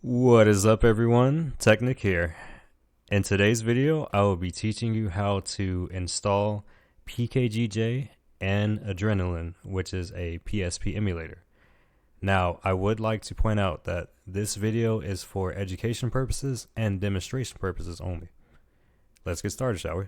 What is up, everyone? Technic here. In today's video, I will be teaching you how to install PKGJ and Adrenaline, which is a PSP emulator. Now, I would like to point out that this video is for education purposes and demonstration purposes only. Let's get started, shall we?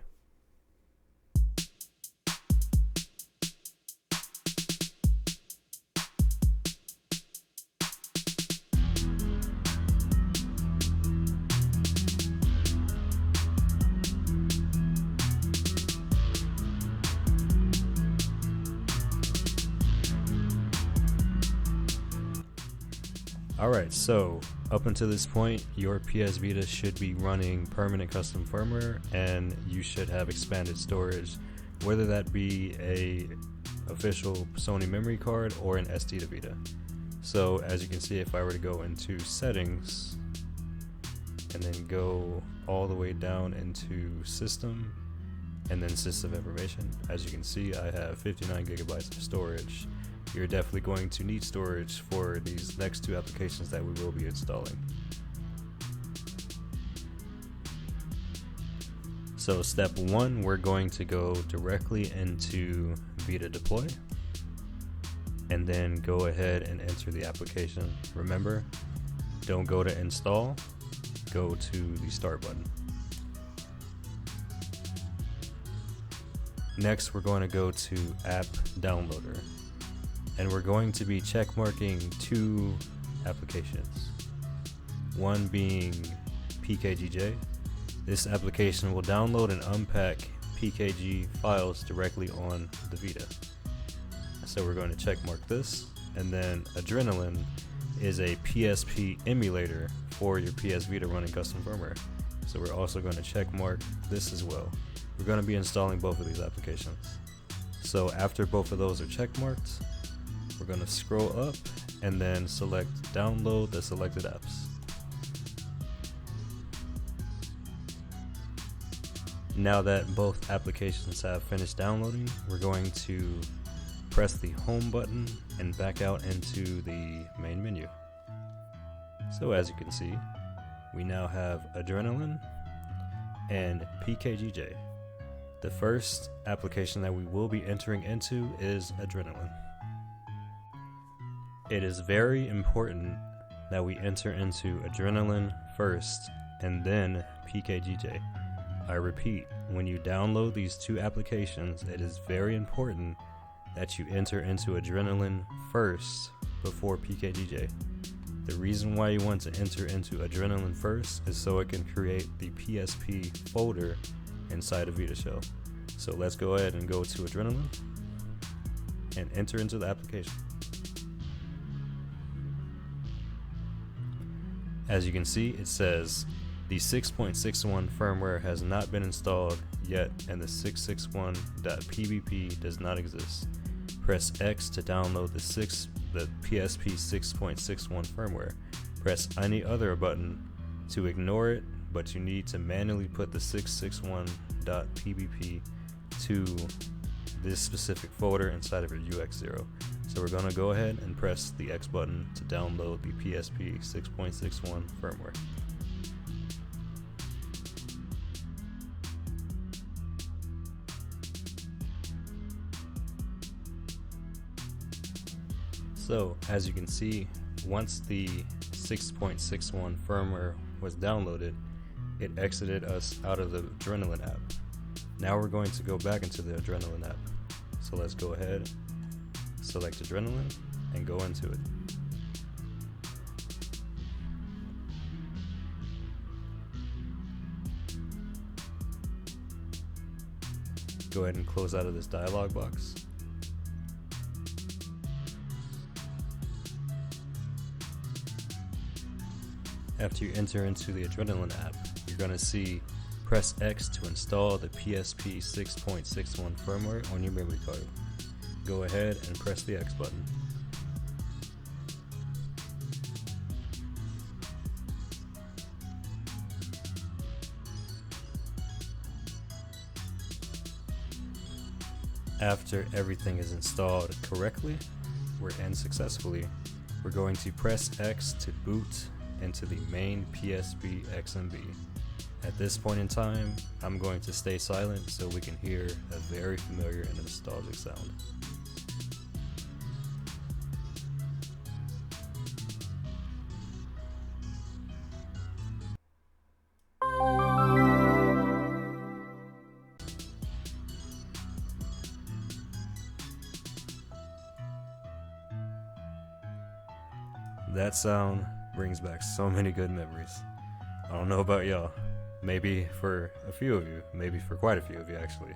Alright, so up until this point, your PS Vita should be running permanent custom firmware, and you should have expanded storage, whether that be a official Sony memory card or an SD to Vita. So as you can see, if I were to go into settings and then go all the way down into system and then system information, as you can see, I have 59 gigabytes of storage. You're definitely going to need storage for these next two applications that we will be installing. So step one, we're going to go directly into VitaDeploy and then go ahead and enter the application. Remember, don't go to install, go to the start button. Next, we're going to go to app downloader. And we're going to be checkmarking two applications. One being PKGJ. This application will download and unpack PKG files directly on the Vita. So we're going to checkmark this. And then Adrenaline is a PSP emulator for your PS Vita running custom firmware. So we're also going to checkmark this as well. We're going to be installing both of these applications. So after both of those are checkmarked, we're going to scroll up and then select download the selected apps. Now that both applications have finished downloading, we're going to press the home button and back out into the main menu. So as you can see, we now have Adrenaline and PKGJ. The first application that we will be entering into is Adrenaline. It is very important that we enter into Adrenaline first and then PKGJ. I repeat, when you download these two applications, it is very important that you enter into Adrenaline first before PKGJ. The reason why you want to enter into Adrenaline first is so it can create the PSP folder inside of VitaShell. So let's go ahead and go to Adrenaline and enter into the application. As you can see, it says the 6.61 firmware has not been installed yet and the 661.pbp does not exist. Press X to download the PSP 6.61 firmware. Press any other button to ignore it, but you need to manually put the 661.pbp to this specific folder inside of your UX0. So we're going to go ahead and press the X button to download the PSP 6.61 firmware. So as you can see, once the 6.61 firmware was downloaded, it exited us out of the Adrenaline app. Now we're going to go back into the Adrenaline app. So let's go ahead, select Adrenaline, and go into it. Go ahead and close out of this dialog box. After you enter into the Adrenaline app, you're going to see press X to install the PSP 6.61 firmware on your memory card. Go ahead and press the X button. After everything is installed correctly and successfully, we're going to press X to boot into the main PSP XMB. At this point in time, I'm going to stay silent so we can hear a very familiar and nostalgic sound. That sound brings back so many good memories. I don't know about y'all. Maybe for a few of you, maybe for quite a few of you actually.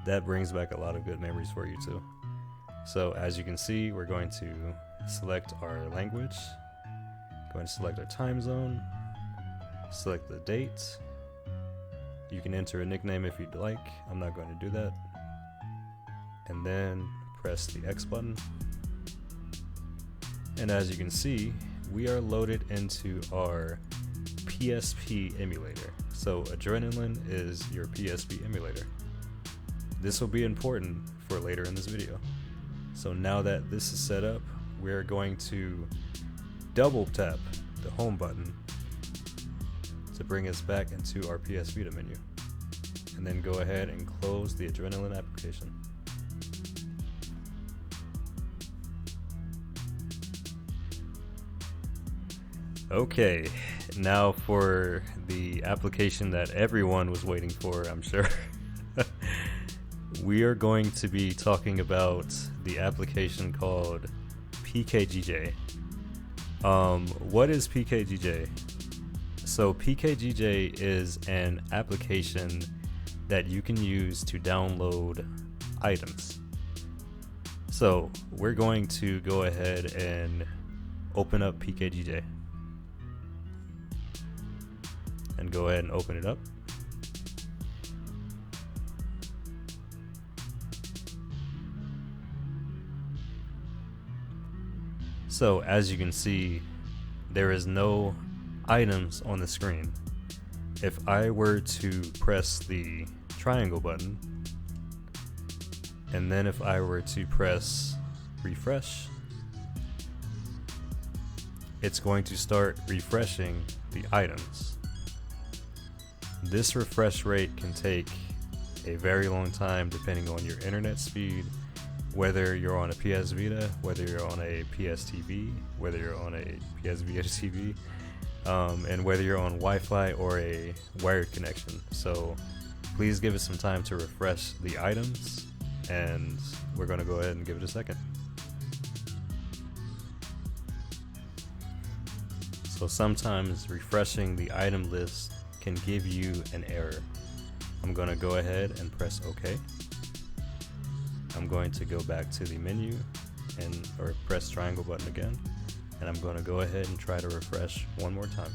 That brings back a lot of good memories for you too. So as you can see, we're going to select our language, going to select our time zone, select the date. You can enter a nickname if you'd like. I'm not going to do that. And then press the X button. And as you can see, we are loaded into our PSP emulator. So Adrenaline is your PSP emulator. This will be important for later in this video. So now that this is set up, we're going to double tap the home button to bring us back into our PS Vita menu. And then go ahead and close the Adrenaline application. Okay, now for the application that everyone was waiting for, I'm sure. We are going to be talking about the application called PKGJ. What is PKGJ? So PKGJ is an application that you can use to download items. So we're going to go ahead and open up PKGJ. And go ahead and open it up. So as you can see, there is no items on the screen. If I were to press the triangle button, and then if I were to press refresh, it's going to start refreshing the items. This refresh rate can take a very long time depending on your internet speed, whether you're on a PS Vita, whether you're on a PS TV, whether you're on a PS Vita TV, and whether you're on Wi-Fi or a wired connection. So please give it some time to refresh the items, and we're going to go ahead and give it a second. So sometimes refreshing the item list can give you an error. I'm going to go ahead and press OK. I'm going to go back to the menu or press triangle button again, and I'm going to go ahead and try to refresh one more time.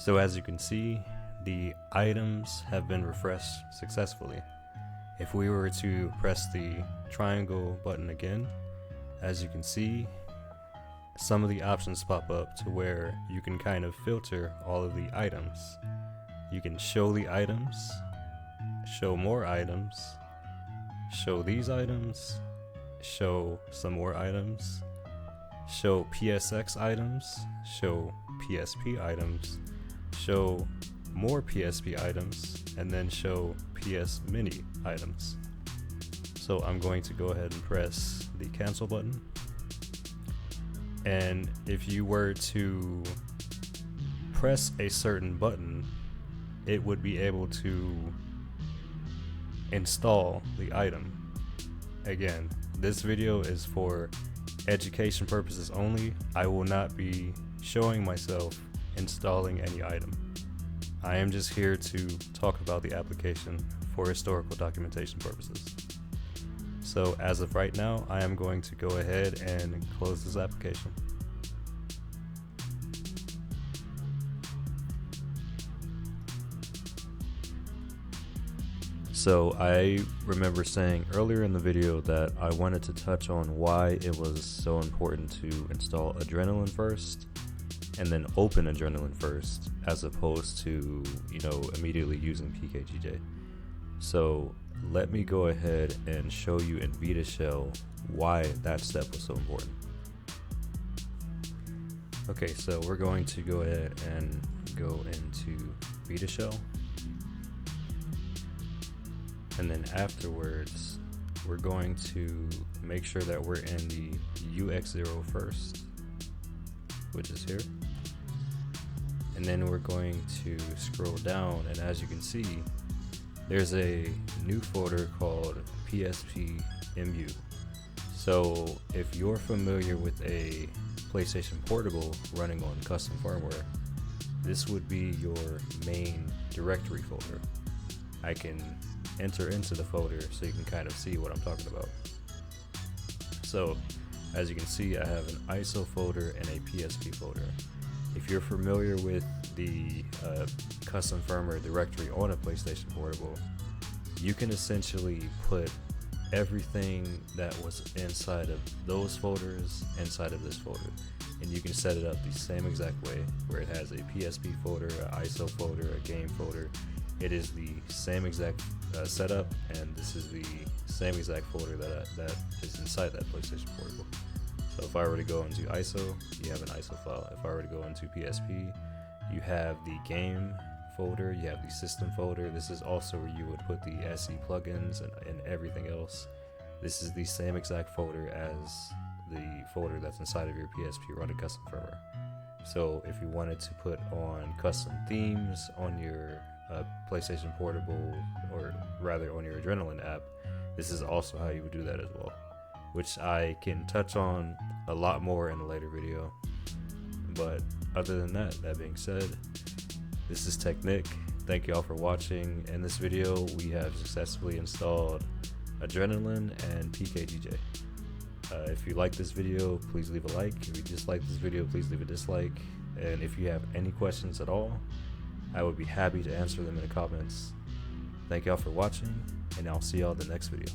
So as you can see, the items have been refreshed successfully. If we were to press the triangle button again, as you can see, some of the options pop up to where you can kind of filter all of the items. You can show the items, show more items, show these items, show some more items, show PSX items, show PSP items, show more PSP items, and then show PS Mini items. So I'm going to go ahead and press the cancel button. And if you were to press a certain button, it would be able to install the item. Again, this video is for education purposes only. I will not be showing myself installing any item. I am just here to talk about the application for historical documentation purposes. So as of right now, I am going to go ahead and close this application. So I remember saying earlier in the video that I wanted to touch on why it was so important to install Adrenaline first and then open Adrenaline first, as opposed to, immediately using PKGJ. So let me go ahead and show you in Vita Shell why that step was so important. Okay, so we're going to go ahead and go into Vita Shell, and then afterwards we're going to make sure that we're in the UX0 first, which is here, and then we're going to scroll down, and as you can see, there's a new folder called PSP-MU. So if you're familiar with a PlayStation Portable running on custom firmware, this would be your main directory folder. I can enter into the folder so you can kind of see what I'm talking about. So as you can see, I have an ISO folder and a PSP folder. If you're familiar with the custom firmware directory on a PlayStation Portable, you can essentially put everything that was inside of those folders inside of this folder, and you can set it up the same exact way, where it has a PSP folder, an ISO folder, a game folder. It is the same exact setup, and this is the same exact folder that is inside that PlayStation Portable. So if I were to go into ISO, you have an ISO file. If I were to go into PSP, you have the game folder, you have the system folder. This is also where you would put the SE plugins and everything else. This is the same exact folder as the folder that's inside of your PSP running custom firmware. So if you wanted to put on custom themes on your PlayStation Portable, or rather on your Adrenaline app, this is also how you would do that as well, which I can touch on a lot more in a later video. But other than that being said, this is Technic. Thank you all for watching. In this video, we have successfully installed Adrenaline and PKGJ. If you like this video, please leave a like. If you dislike this video, please leave a dislike. And if you have any questions at all, I would be happy to answer them in the comments. Thank y'all for watching, and I'll see y'all in the next video.